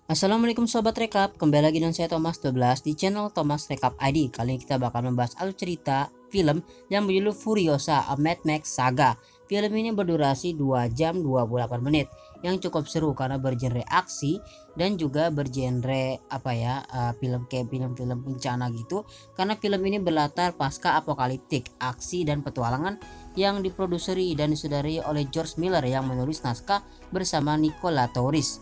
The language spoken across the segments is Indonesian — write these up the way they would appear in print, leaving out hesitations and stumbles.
Assalamualaikum Sobat Rekap, kembali lagi dengan saya Thomas 12 di channel Thomas Rekap ID. Kali ini kita bakal membahas alur cerita film yang berjudul Furiosa, A Mad Max Saga. Film ini berdurasi 2 jam 28 menit yang cukup seru karena bergenre aksi dan juga bergenre film kayak film-film bencana gitu. Karena film ini berlatar pasca apokaliptik, aksi dan petualangan yang diproduseri dan disutradari oleh George Miller yang menulis naskah bersama Nicola Torres.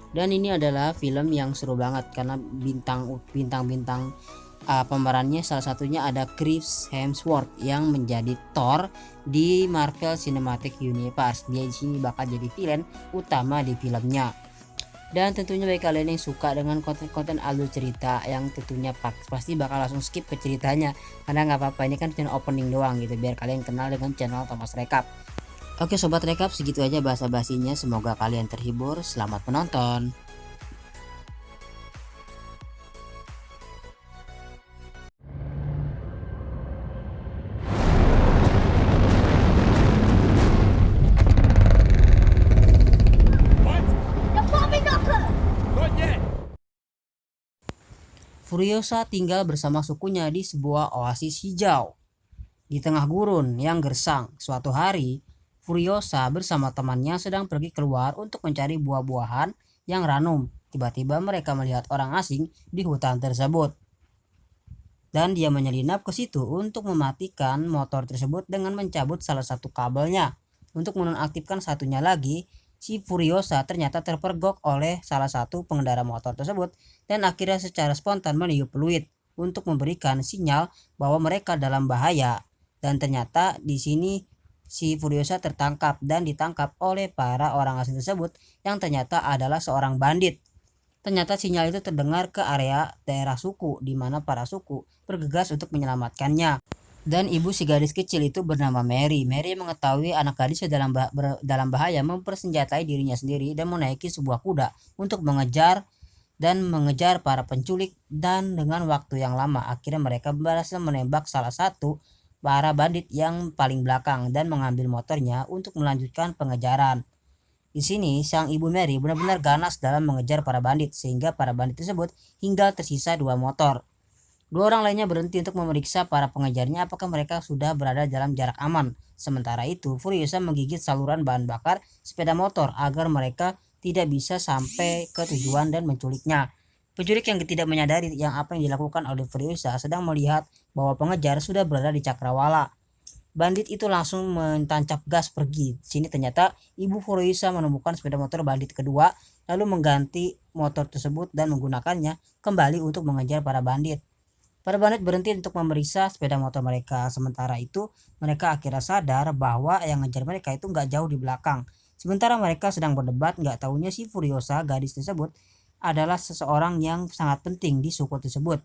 Dan ini adalah film yang seru banget karena bintang-bintang pemerannya salah satunya ada Chris Hemsworth yang menjadi Thor di Marvel Cinematic Universe. Dia di sini bakal jadi villain utama di filmnya. Dan tentunya bagi kalian yang suka dengan konten-konten alur cerita yang tentunya pasti bakal langsung skip ke ceritanya, karena nggak apa-apa, ini kan channel opening doang gitu biar kalian kenal dengan channel Thomas Recap. Oke Sobat Rekap, segitu aja basa-basinya, semoga kalian terhibur. Selamat menonton. What? The bombing occurred! Not yet! Furiosa tinggal bersama sukunya di sebuah oasis hijau di tengah gurun yang gersang. Suatu hari, Furiosa bersama temannya sedang pergi keluar untuk mencari buah-buahan yang ranum. Tiba-tiba mereka melihat orang asing di hutan tersebut. Dan dia menyelinap ke situ untuk mematikan motor tersebut dengan mencabut salah satu kabelnya. Untuk menonaktifkan satunya lagi, si Furiosa ternyata terpergok oleh salah satu pengendara motor tersebut dan akhirnya secara spontan meniup peluit untuk memberikan sinyal bahwa mereka dalam bahaya. Dan ternyata di sini si Furiosa tertangkap dan ditangkap oleh para orang asing tersebut yang ternyata adalah seorang bandit. Ternyata sinyal itu terdengar ke area daerah suku di mana para suku bergegas untuk menyelamatkannya. Dan ibu si gadis kecil itu bernama Mary. Mary mengetahui anak gadisnya dalam bahaya mempersenjatai dirinya sendiri dan menaiki sebuah kuda untuk mengejar para penculik, dan dengan waktu yang lama akhirnya mereka berhasil menembak salah satu para bandit yang paling belakang dan mengambil motornya untuk melanjutkan pengejaran. Di sini sang ibu Mary benar-benar ganas dalam mengejar para bandit sehingga para bandit tersebut tinggal tersisa 2 motor. 2 orang lainnya berhenti untuk memeriksa para pengejarnya apakah mereka sudah berada dalam jarak aman. Sementara itu, Furiosa menggigit saluran bahan bakar sepeda motor agar mereka tidak bisa sampai ke tujuan dan menculiknya. Penculik yang tidak menyadari yang apa yang dilakukan oleh Furiosa sedang melihat bahwa pengejar sudah berada di cakrawala. Bandit itu langsung mentancap gas pergi. Di sini ternyata ibu Furiosa menemukan sepeda motor bandit kedua, lalu mengganti motor tersebut dan menggunakannya kembali untuk mengejar para bandit. Para bandit berhenti untuk memeriksa sepeda motor mereka. Sementara itu, mereka akhirnya sadar bahwa yang ngejar mereka itu nggak jauh di belakang. Sementara mereka sedang berdebat, nggak taunya si Furiosa, gadis tersebut, adalah seseorang yang sangat penting di suku tersebut.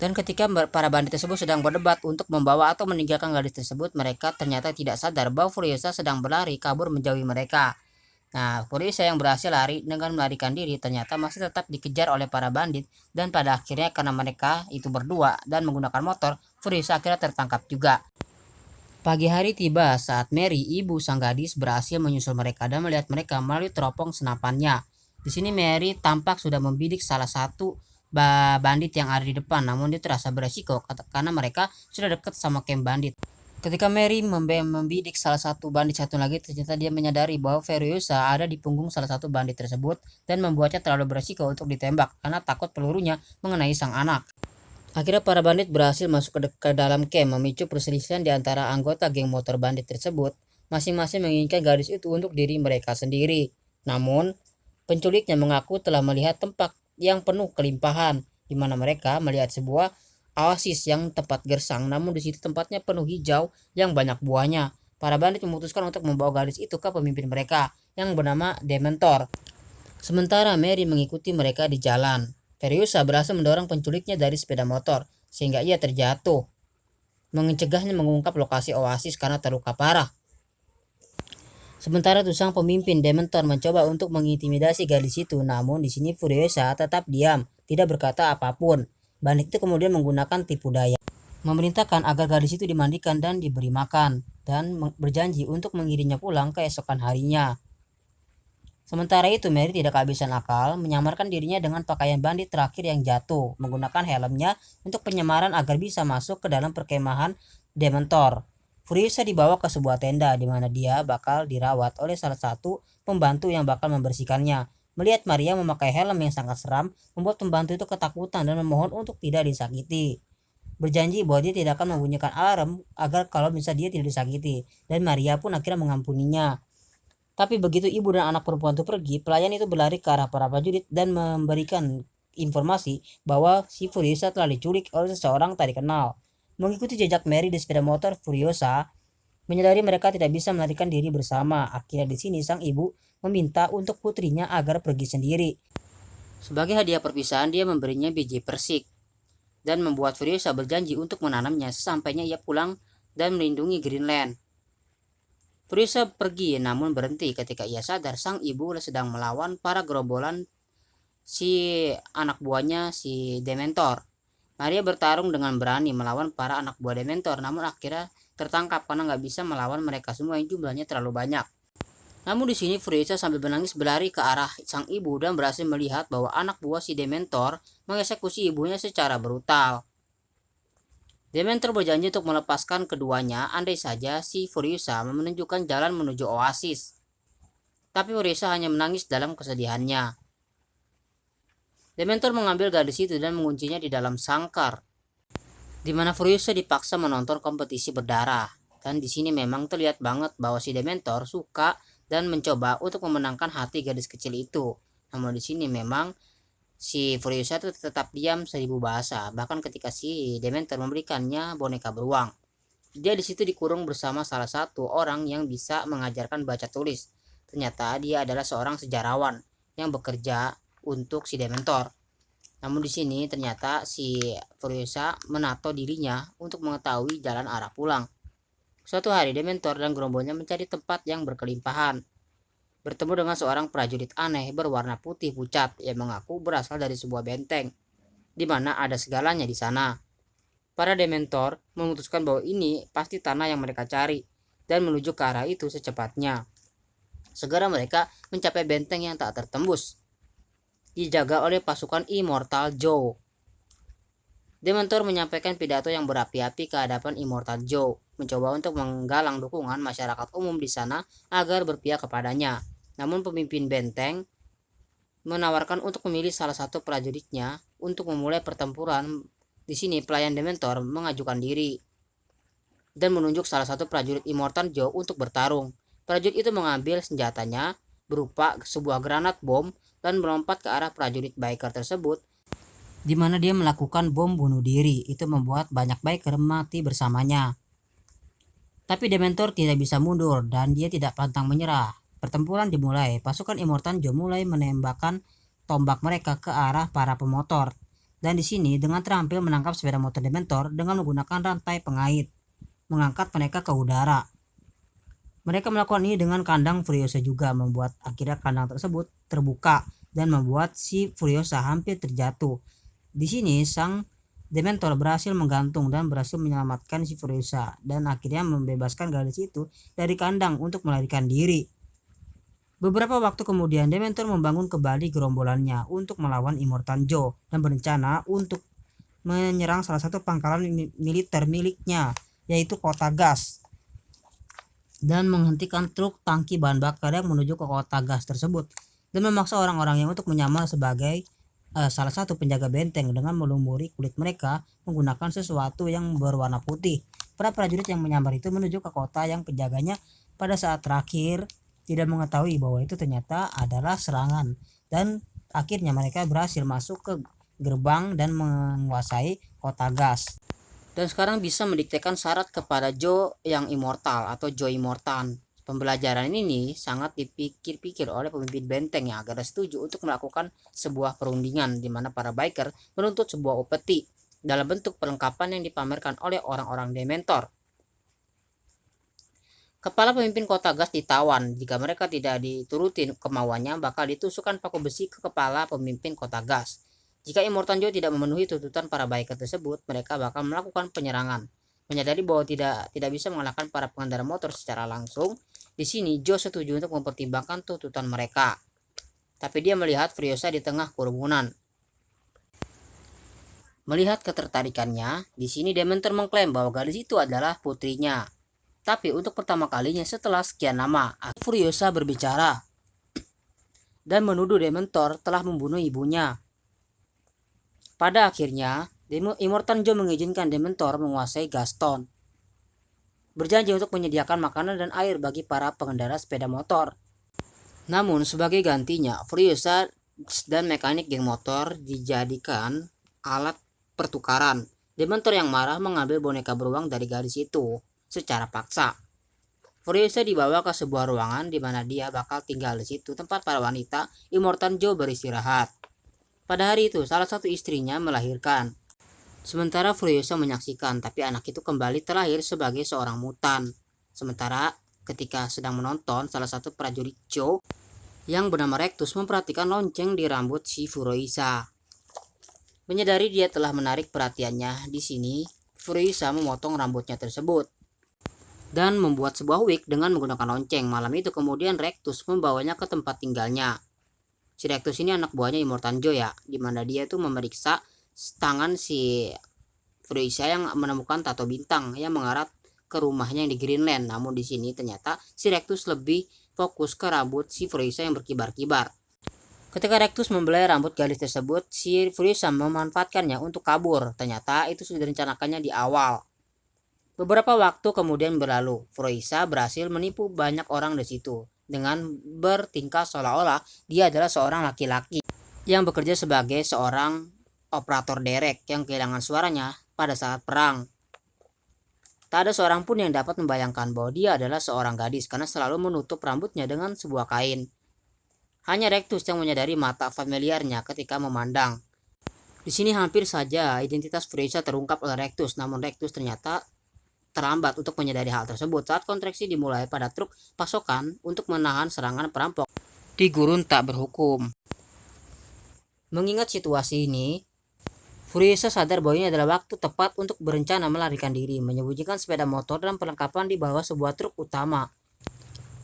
Dan ketika para bandit tersebut sedang berdebat untuk membawa atau meninggalkan gadis tersebut, mereka ternyata tidak sadar bahwa Furiosa sedang berlari kabur menjauhi mereka. Nah, Furiosa yang berhasil lari dengan melarikan diri ternyata masih tetap dikejar oleh para bandit, dan pada akhirnya karena mereka itu berdua dan menggunakan motor, Furiosa akhirnya tertangkap juga. Pagi hari tiba saat Mary, ibu sang gadis, berhasil menyusul mereka dan melihat mereka melalui teropong senapannya. Di sini Mary tampak sudah membidik salah satu bandit yang ada di depan, namun dia terasa beresiko karena mereka sudah dekat sama camp bandit. Ketika Mary membidik salah satu bandit satu lagi, ternyata dia menyadari bahwa Furiosa ada di punggung salah satu bandit tersebut dan membuatnya terlalu beresiko untuk ditembak karena takut pelurunya mengenai sang anak. Akhirnya para bandit berhasil masuk ke dalam camp, memicu perselisihan di antara anggota geng motor bandit tersebut. Masing-masing menginginkan gadis itu untuk diri mereka sendiri. Namun, penculiknya mengaku telah melihat tempat yang penuh kelimpahan, di mana mereka melihat sebuah oasis yang tempat gersang, namun di situ tempatnya penuh hijau yang banyak buahnya. Para bandit memutuskan untuk membawa gadis itu ke pemimpin mereka yang bernama Dementor. Sementara Mary mengikuti mereka di jalan. Furiosa berhasil mendorong penculiknya dari sepeda motor sehingga ia terjatuh, mencegahnya mengungkap lokasi oasis karena terluka parah. Sementara itu sang pemimpin Dementor mencoba untuk mengintimidasi gadis itu, namun di sini Furiosa tetap diam, tidak berkata apapun. Bandit itu kemudian menggunakan tipu daya, memerintahkan agar gadis itu dimandikan dan diberi makan, dan berjanji untuk mengirimnya pulang keesokan harinya. Sementara itu, Mary tidak kehabisan akal, menyamarkan dirinya dengan pakaian bandit terakhir yang jatuh, menggunakan helmnya untuk penyamaran agar bisa masuk ke dalam perkemahan Dementor. Furiosa dibawa ke sebuah tenda di mana dia bakal dirawat oleh salah satu pembantu yang bakal membersihkannya. Melihat Maria memakai helm yang sangat seram, membuat pembantu itu ketakutan dan memohon untuk tidak disakiti. Berjanji bahwa dia tidak akan membunyikan alarm agar kalau misalnya dia tidak disakiti, dan Maria pun akhirnya mengampuninya. Tapi begitu ibu dan anak perempuan itu pergi, pelayan itu berlari ke arah para prajurit dan memberikan informasi bahwa si Furiosa telah diculik oleh seseorang tak dikenal. Mengikuti jejak Mary di sepeda motor, Furiosa menyadari mereka tidak bisa melarikan diri bersama. Akhirnya di sini sang ibu meminta untuk putrinya agar pergi sendiri. Sebagai hadiah perpisahan, dia memberinya biji persik dan membuat Furiosa berjanji untuk menanamnya sesampainya ia pulang dan melindungi Greenland. Furiosa pergi namun berhenti ketika ia sadar sang ibu sedang melawan para gerombolan si anak buahnya si Dementor. Maria bertarung dengan berani melawan para anak buah Dementor, namun akhirnya tertangkap karena nggak bisa melawan mereka semua yang jumlahnya terlalu banyak. Namun di sini Furiosa sambil menangis berlari ke arah sang ibu dan berhasil melihat bahwa anak buah si Dementor mengeksekusi ibunya secara brutal. Dementor berjanji untuk melepaskan keduanya andai saja si Furiosa menunjukkan jalan menuju oasis. Tapi Furiosa hanya menangis dalam kesedihannya. Dementor mengambil gadis itu dan menguncinya di dalam sangkar, di mana Furiosa dipaksa menonton kompetisi berdarah. Dan di sini memang terlihat banget bahwa si Dementor suka dan mencoba untuk memenangkan hati gadis kecil itu. Namun di sini memang si Furiosa itu tetap diam seribu bahasa, bahkan ketika si Dementor memberikannya boneka beruang. Dia di situ dikurung bersama salah satu orang yang bisa mengajarkan baca tulis. Ternyata dia adalah seorang sejarawan yang bekerja untuk si Dementor. Namun di sini ternyata si Furiosa menato dirinya untuk mengetahui jalan arah pulang. Suatu hari Dementor dan gerombolnya mencari tempat yang berkelimpahan, bertemu dengan seorang prajurit aneh berwarna putih pucat yang mengaku berasal dari sebuah benteng, di mana ada segalanya di sana. Para Dementor memutuskan bahwa ini pasti tanah yang mereka cari dan menuju ke arah itu secepatnya. Segera mereka mencapai benteng yang tak tertembus, dijaga oleh pasukan Immortal Joe. Dementor menyampaikan pidato yang berapi-api ke hadapan Immortal Joe, mencoba untuk menggalang dukungan masyarakat umum di sana agar berpihak kepadanya. Namun pemimpin benteng menawarkan untuk memilih salah satu prajuritnya untuk memulai pertempuran. Di sini pelayan Dementor mengajukan diri dan menunjuk salah satu prajurit Immortal Joe untuk bertarung. Prajurit itu mengambil senjatanya berupa sebuah granat bom dan melompat ke arah prajurit biker tersebut, di mana dia melakukan bom bunuh diri. Itu membuat banyak biker mati bersamanya. Tapi Dementor tidak bisa mundur dan dia tidak pantang menyerah. Pertempuran dimulai. Pasukan Immortal Joe mulai menembakkan tombak mereka ke arah para pemotor. Dan di sini dengan terampil menangkap sepeda motor Dementor dengan menggunakan rantai pengait, mengangkat mereka ke udara. Mereka melakukan ini dengan kandang Furiosa juga, membuat akhirnya kandang tersebut terbuka dan membuat si Furiosa hampir terjatuh. Di sini sang Dementor berhasil menggantung dan berhasil menyelamatkan si Furiosa dan akhirnya membebaskan gadis itu dari kandang untuk melarikan diri. Beberapa waktu kemudian Dementor membangun kembali gerombolannya untuk melawan Immortal Joe dan berencana untuk menyerang salah satu pangkalan militer miliknya, yaitu kota gas, dan menghentikan truk tangki bahan bakar yang menuju ke kota gas tersebut, dan memaksa orang-orang yang untuk menyamar sebagai salah satu penjaga benteng dengan melumuri kulit mereka menggunakan sesuatu yang berwarna putih. Para prajurit yang menyamar itu menuju ke kota yang penjaganya pada saat terakhir tidak mengetahui bahwa itu ternyata adalah serangan, dan akhirnya mereka berhasil masuk ke gerbang dan menguasai kota gas. Dan sekarang bisa mendiktekan syarat kepada Joe yang immortal atau Joe Immortal. Pembelajaran ini sangat dipikir-pikir oleh pemimpin benteng yang agar setuju untuk melakukan sebuah perundingan di mana para biker menuntut sebuah upeti dalam bentuk perlengkapan yang dipamerkan oleh orang-orang Dementor. Kepala pemimpin kota gas ditawan. Jika mereka tidak diturutin kemauannya, bakal ditusukkan paku besi ke kepala pemimpin kota gas. Jika Immortal Joe tidak memenuhi tuntutan para biker tersebut, mereka bakal melakukan penyerangan. Menyadari bahwa tidak bisa mengalahkan para pengendara motor secara langsung, di sini Joe setuju untuk mempertimbangkan tuntutan mereka. tapi dia melihat Furiosa di tengah kerumunan. Melihat ketertarikannya, di sini Dementor mengklaim bahwa gadis itu adalah putrinya. Tapi untuk pertama kalinya setelah sekian lama, Furiosa berbicara dan menuduh Dementor telah membunuh ibunya. Pada akhirnya, Immortan Joe mengizinkan Dementor menguasai Gaston, berjanji untuk menyediakan makanan dan air bagi para pengendara sepeda motor. Namun sebagai gantinya, Furiosa dan mekanik geng motor dijadikan alat pertukaran. Dementor yang marah mengambil boneka beruang dari gadis itu secara paksa. Furiosa dibawa ke sebuah ruangan di mana dia bakal tinggal di situ, tempat para wanita Immortan Joe beristirahat. Pada hari itu, salah satu istrinya melahirkan. Sementara Furiosa menyaksikan, tapi anak itu kembali terlahir sebagai seorang mutan. Sementara ketika sedang menonton, salah satu prajurit Joe yang bernama Rectus memperhatikan lonceng di rambut si Furiosa. Menyadari dia telah menarik perhatiannya, di sini Furiosa memotong rambutnya tersebut dan membuat sebuah wig dengan menggunakan lonceng. Malam itu kemudian Rectus membawanya ke tempat tinggalnya. Si Rectus ini anak buahnya Immortan Joe ya, dimana dia itu memeriksa tangan si Furiosa yang menemukan tato bintang yang mengarah ke rumahnya yang di Greenland. Namun di sini ternyata si Rectus lebih fokus ke rambut si Furiosa yang berkibar-kibar. Ketika Rectus membelai rambut gadis tersebut, si Furiosa memanfaatkannya untuk kabur. Ternyata itu sudah direncanakannya di awal. Beberapa waktu kemudian berlalu, Furiosa berhasil menipu banyak orang di situ dengan bertingkah seolah-olah dia adalah seorang laki-laki yang bekerja sebagai seorang operator derek yang kehilangan suaranya pada saat perang. Tak ada seorang pun yang dapat membayangkan bahwa dia adalah seorang gadis karena selalu menutup rambutnya dengan sebuah kain. Hanya Rectus yang menyadari mata familiarnya ketika memandang. Di sini hampir saja identitas Furiosa terungkap oleh Rectus, namun Rectus ternyata terlambat untuk menyadari hal tersebut saat kontraksi dimulai pada truk pasokan untuk menahan serangan perampok di gurun tak berhukum. Mengingat situasi ini, Furiosa sadar bahwa ini adalah waktu tepat untuk berencana melarikan diri, menyembunyikan sepeda motor dan perlengkapan di bawah sebuah truk utama,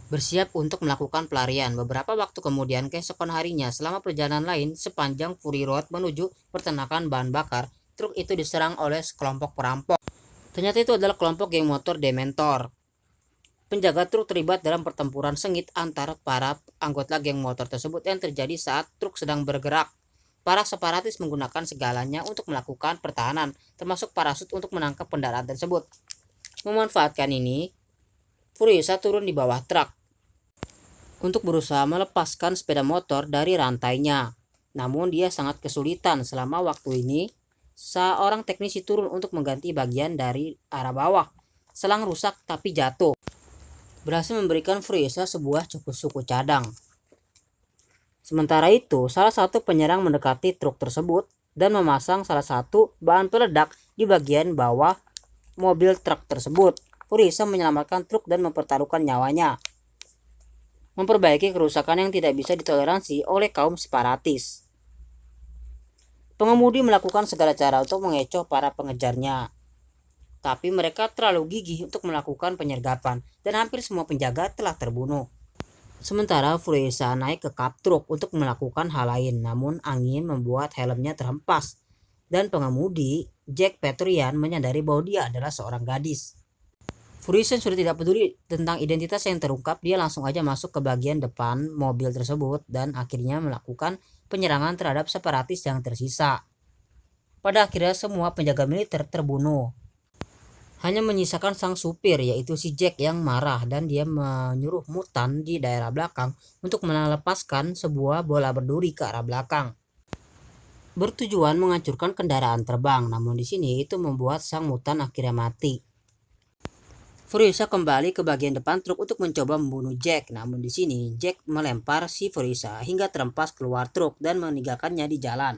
bersiap untuk melakukan pelarian. Beberapa waktu kemudian, keesokan harinya, selama perjalanan lain sepanjang Fury Road menuju peternakan bahan bakar, truk itu diserang oleh sekelompok perampok. Ternyata itu adalah kelompok geng motor Dementor. Penjaga truk terlibat dalam pertempuran sengit antara para anggota geng motor tersebut yang terjadi saat truk sedang bergerak. Para separatis menggunakan segalanya untuk melakukan pertahanan, termasuk parasut untuk menangkap kendaraan tersebut. Memanfaatkan ini, Furiosa turun di bawah truk untuk berusaha melepaskan sepeda motor dari rantainya. Namun dia sangat kesulitan. Selama waktu ini, seorang teknisi turun untuk mengganti bagian dari arah bawah. Selang rusak tapi jatuh, berhasil memberikan Furiosa sebuah suku cadang. Sementara itu, salah satu penyerang mendekati truk tersebut dan memasang salah satu bahan peledak di bagian bawah mobil truk tersebut. Furiosa menyelamatkan truk dan mempertaruhkan nyawanya, memperbaiki kerusakan yang tidak bisa ditoleransi oleh kaum separatis. Pengemudi melakukan segala cara untuk mengecoh para pengejarnya, tapi mereka terlalu gigih untuk melakukan penyergapan dan hampir semua penjaga telah terbunuh. Sementara Furiosa naik ke kap truk untuk melakukan hal lain, namun angin membuat helmnya terhempas dan pengemudi Jack Petryan menyadari bahwa dia adalah seorang gadis. Furiosa sudah tidak peduli tentang identitas yang terungkap, dia langsung aja masuk ke bagian depan mobil tersebut dan akhirnya melakukan penyerangan terhadap separatis yang tersisa. Pada akhirnya semua penjaga militer terbunuh. Hanya menyisakan sang supir, yaitu si Jack yang marah, dan dia menyuruh mutan di daerah belakang untuk melepaskan sebuah bola berduri ke arah belakang, bertujuan menghancurkan kendaraan terbang. Namun di sini itu membuat sang mutan akhirnya mati. Furiosa kembali ke bagian depan truk untuk mencoba membunuh Jack. Namun di sini Jack melempar si Furiosa hingga terempas keluar truk dan meninggalkannya di jalan.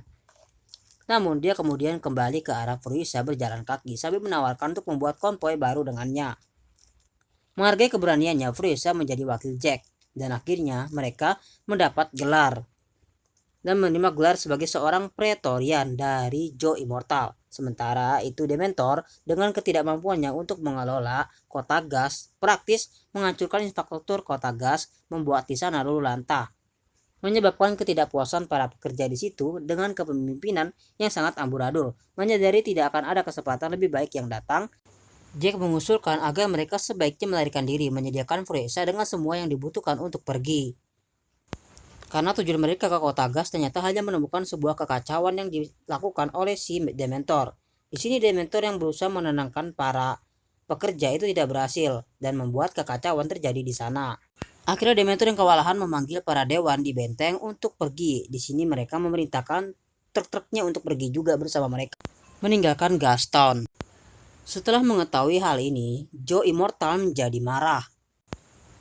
Namun dia kemudian kembali ke arah Furiosa berjalan kaki sambil menawarkan untuk membuat konvoi baru dengannya. Menghargai keberaniannya, Furiosa menjadi wakil Jack dan akhirnya mereka mendapat gelar dan menerima gelar sebagai seorang Praetorian dari Joe Immortal. Sementara itu Dementor dengan ketidakmampuannya untuk mengelola kota gas praktis menghancurkan infrastruktur kota gas, membuat di sana luluh lantah. menyebabkan ketidakpuasan para pekerja di situ dengan kepemimpinan yang sangat amburadul. Menyadari tidak akan ada kesempatan lebih baik yang datang, Jack mengusulkan agar mereka sebaiknya melarikan diri, menyediakan Furiosa dengan semua yang dibutuhkan untuk pergi. Karena tujuan mereka ke kota gas ternyata hanya menemukan sebuah kekacauan yang dilakukan oleh si Dementor. Di sini Dementor yang berusaha menenangkan para pekerja itu tidak berhasil dan membuat kekacauan terjadi di sana. Akhirnya Dementor yang kewalahan memanggil para dewan di benteng untuk pergi. Di sini mereka memerintahkan truk-truknya untuk pergi juga bersama mereka, meninggalkan Gastown. Setelah mengetahui hal ini, Joe Immortal menjadi marah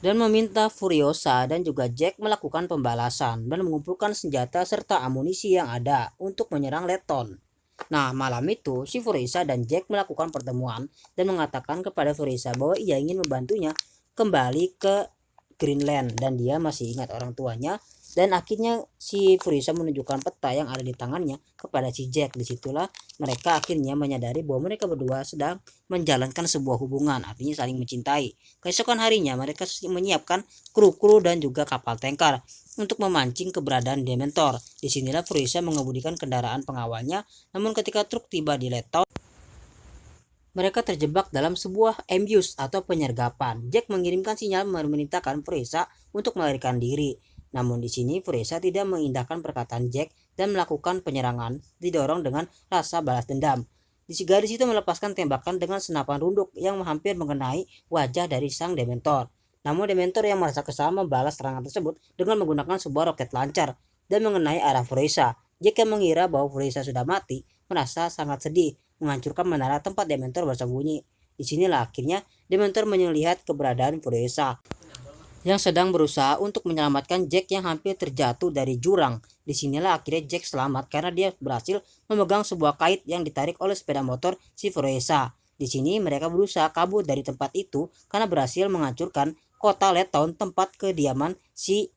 dan meminta Furiosa dan juga Jack melakukan pembalasan dan mengumpulkan senjata serta amunisi yang ada untuk menyerang Letton. Nah, malam itu si Furiosa dan Jack melakukan pertemuan dan mengatakan kepada Furiosa bahwa ia ingin membantunya kembali ke Greenland dan dia masih ingat orang tuanya. Dan akhirnya si Furiosa menunjukkan peta yang ada di tangannya kepada si Jack. Disitulah mereka akhirnya menyadari bahwa mereka berdua sedang menjalankan sebuah hubungan, artinya saling mencintai. Keesokan harinya mereka menyiapkan kru-kru dan juga kapal tanker untuk memancing keberadaan Dementor. Disinilah Furiosa mengemudikan kendaraan pengawalnya, namun ketika truk tiba di Letton, mereka terjebak dalam sebuah ambush atau penyergapan. Jack mengirimkan sinyal memerintahkan Furiosa untuk melarikan diri. Namun di sini Furiosa tidak mengindahkan perkataan Jack dan melakukan penyerangan didorong dengan rasa balas dendam. Gadis itu melepaskan tembakan dengan senapan runduk yang hampir mengenai wajah dari sang Dementor. Namun Dementor yang merasa kesal membalas serangan tersebut dengan menggunakan sebuah roket lancar dan mengenai arah Furiosa. Jack yang mengira bahwa Furiosa sudah mati merasa sangat sedih, menghancurkan menara tempat Dementor bersembunyi. Disinilah akhirnya Dementor melihat keberadaan Furiosa yang sedang berusaha untuk menyelamatkan Jack yang hampir terjatuh dari jurang. Disinilah akhirnya Jack selamat karena dia berhasil memegang sebuah kait yang ditarik oleh sepeda motor si Furiosa. Di sini mereka berusaha kabur dari tempat itu karena berhasil menghancurkan kota Letton, tempat kediaman si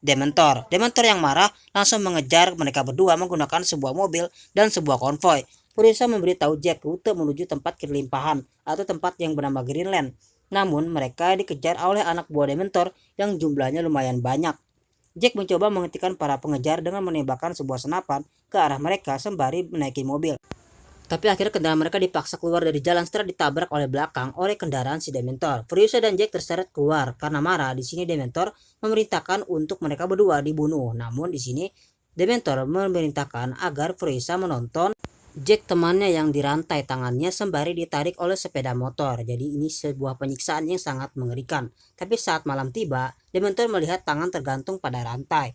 Dementor. Dementor yang marah langsung mengejar mereka berdua menggunakan sebuah mobil dan sebuah konvoi. Furiosa memberitahu Jack rute menuju tempat kelimpahan atau tempat yang bernama Greenland. Namun mereka dikejar oleh anak buah Dementor yang jumlahnya lumayan banyak. Jack mencoba menghentikan para pengejar dengan menembakkan sebuah senapan ke arah mereka sembari menaiki mobil. Tapi akhirnya kendaraan mereka dipaksa keluar dari jalan setelah ditabrak oleh belakang oleh kendaraan si Dementor. Furiosa dan Jack terseret keluar karena marah. Di sini Dementor memerintahkan untuk mereka berdua dibunuh. Namun di sini Dementor memerintahkan agar Furiosa menonton Jack temannya yang dirantai tangannya sembari ditarik oleh sepeda motor. Jadi ini sebuah penyiksaan yang sangat mengerikan. Tapi saat malam tiba, Dementor melihat tangan tergantung pada rantai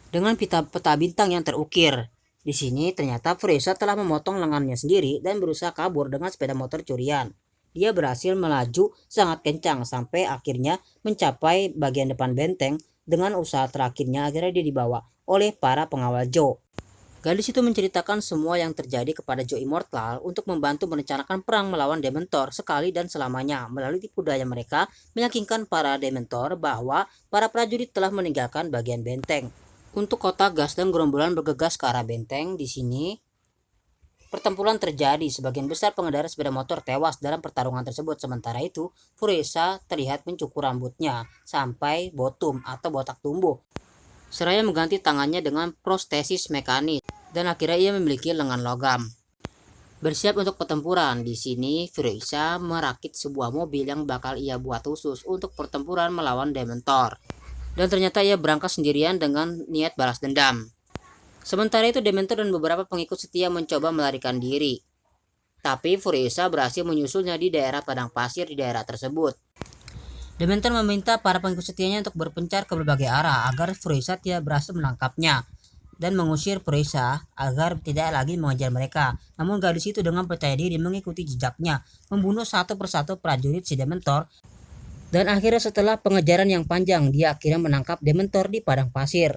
dengan peta bintang yang terukir. Di sini ternyata Furiosa telah memotong lengannya sendiri dan berusaha kabur dengan sepeda motor curian. Dia berhasil melaju sangat kencang sampai akhirnya mencapai bagian depan benteng. Dengan usaha terakhirnya akhirnya dia dibawa oleh para pengawal Joe. Gadis itu menceritakan semua yang terjadi kepada Joe Immortal untuk membantu merencanakan perang melawan Dementor sekali dan selamanya. Melalui tipu daya mereka meyakinkan para Dementor bahwa para prajurit telah meninggalkan bagian benteng. Untuk kota gas dan gerombolan bergegas ke arah benteng. Di sini pertempuran terjadi. Sebagian besar pengendara sepeda motor tewas dalam pertarungan tersebut. Sementara itu Furiosa terlihat mencukur rambutnya sampai botum atau botak tumbuh, seraya mengganti tangannya dengan prostesis mekanis dan akhirnya ia memiliki lengan logam. Bersiap untuk pertempuran. Di sini Furiosa merakit sebuah mobil yang bakal ia buat khusus untuk pertempuran melawan Dementor. Dan ternyata ia berangkat sendirian dengan niat balas dendam. Sementara itu Dementor dan beberapa pengikut setia mencoba melarikan diri. Tapi Furiosa berhasil menyusulnya di daerah padang pasir di daerah tersebut. Dementor meminta para pengikut setianya untuk berpencar ke berbagai arah agar Furiosa tidak berhasil menangkapnya dan mengusir Furiosa agar tidak lagi mengejar mereka. Namun gadis itu dengan percaya diri mengikuti jejaknya, membunuh satu persatu prajurit si Dementor. Dan akhirnya setelah pengejaran yang panjang, dia akhirnya menangkap Dementor di padang pasir.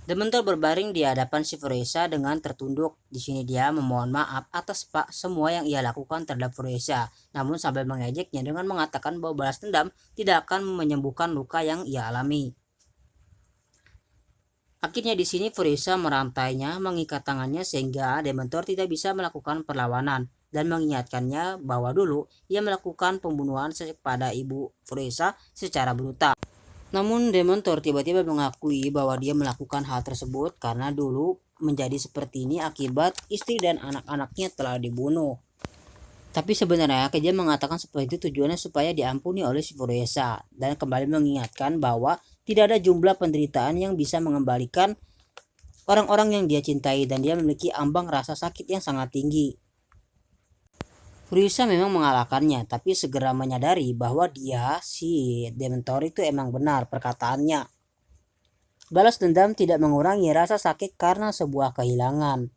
Dementor berbaring di hadapan si Furiosa dengan tertunduk. Di sini dia memohon maaf atas semua yang ia lakukan terhadap Furiosa, namun sambil mengejeknya dengan mengatakan bahwa balas dendam tidak akan menyembuhkan luka yang ia alami. Akhirnya di sini Furiosa merantainya, mengikat tangannya sehingga Dementor tidak bisa melakukan perlawanan dan mengingatkannya bahwa dulu ia melakukan pembunuhan kepada ibu Furiosa secara brutal. Namun Dementor tiba-tiba mengakui bahwa dia melakukan hal tersebut karena dulu menjadi seperti ini akibat istri dan anak-anaknya telah dibunuh. Tapi sebenarnya dia mengatakan seperti itu tujuannya supaya diampuni oleh si Furiosa dan kembali mengingatkan bahwa tidak ada jumlah penderitaan yang bisa mengembalikan orang-orang yang dia cintai dan dia memiliki ambang rasa sakit yang sangat tinggi. Furiosa memang mengalahkannya, tapi segera menyadari bahwa dia, si Dementor itu emang benar perkataannya. Balas dendam tidak mengurangi rasa sakit karena sebuah kehilangan.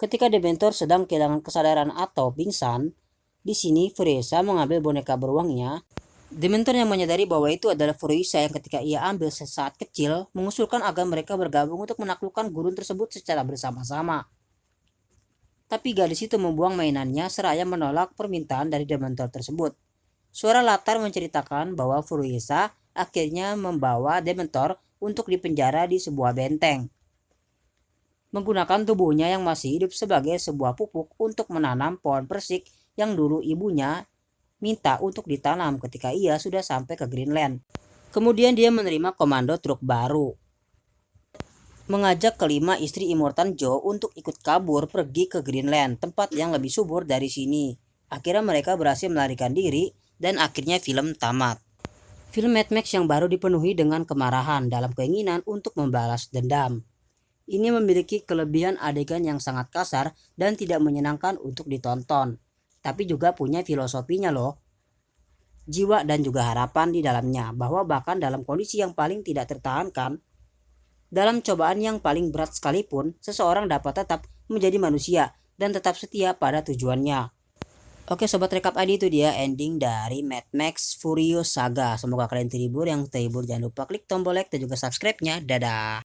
Ketika Dementor sedang kehilangan kesadaran atau pingsan, di sini Furiosa mengambil boneka beruangnya. Dementor yang menyadari bahwa itu adalah Furiosa yang ketika ia ambil sesaat kecil, mengusulkan agar mereka bergabung untuk menaklukkan gurun tersebut secara bersama-sama. Tapi gadis itu membuang mainannya seraya menolak permintaan dari Dementor tersebut. Suara latar menceritakan bahwa Furiosa akhirnya membawa Dementor untuk dipenjara di sebuah benteng, menggunakan tubuhnya yang masih hidup sebagai sebuah pupuk untuk menanam pohon persik yang dulu ibunya minta untuk ditanam ketika ia sudah sampai ke Greenland. Kemudian dia menerima komando truk baru, mengajak kelima istri Immortan Joe untuk ikut kabur pergi ke Greenland, tempat yang lebih subur dari sini. Akhirnya mereka berhasil melarikan diri dan akhirnya film tamat. Film Mad Max yang baru dipenuhi dengan kemarahan dalam keinginan untuk membalas dendam. Ini memiliki kelebihan adegan yang sangat kasar dan tidak menyenangkan untuk ditonton, tapi juga punya filosofinya loh. Jiwa dan juga harapan di dalamnya, bahwa bahkan dalam kondisi yang paling tidak tertahankan, dalam cobaan yang paling berat sekalipun, seseorang dapat tetap menjadi manusia dan tetap setia pada tujuannya. Oke sobat rekap ID, itu dia ending dari Mad Max Furious Saga. Semoga kalian terhibur, yang terhibur jangan lupa klik tombol like dan juga subscribe-nya. Dadah.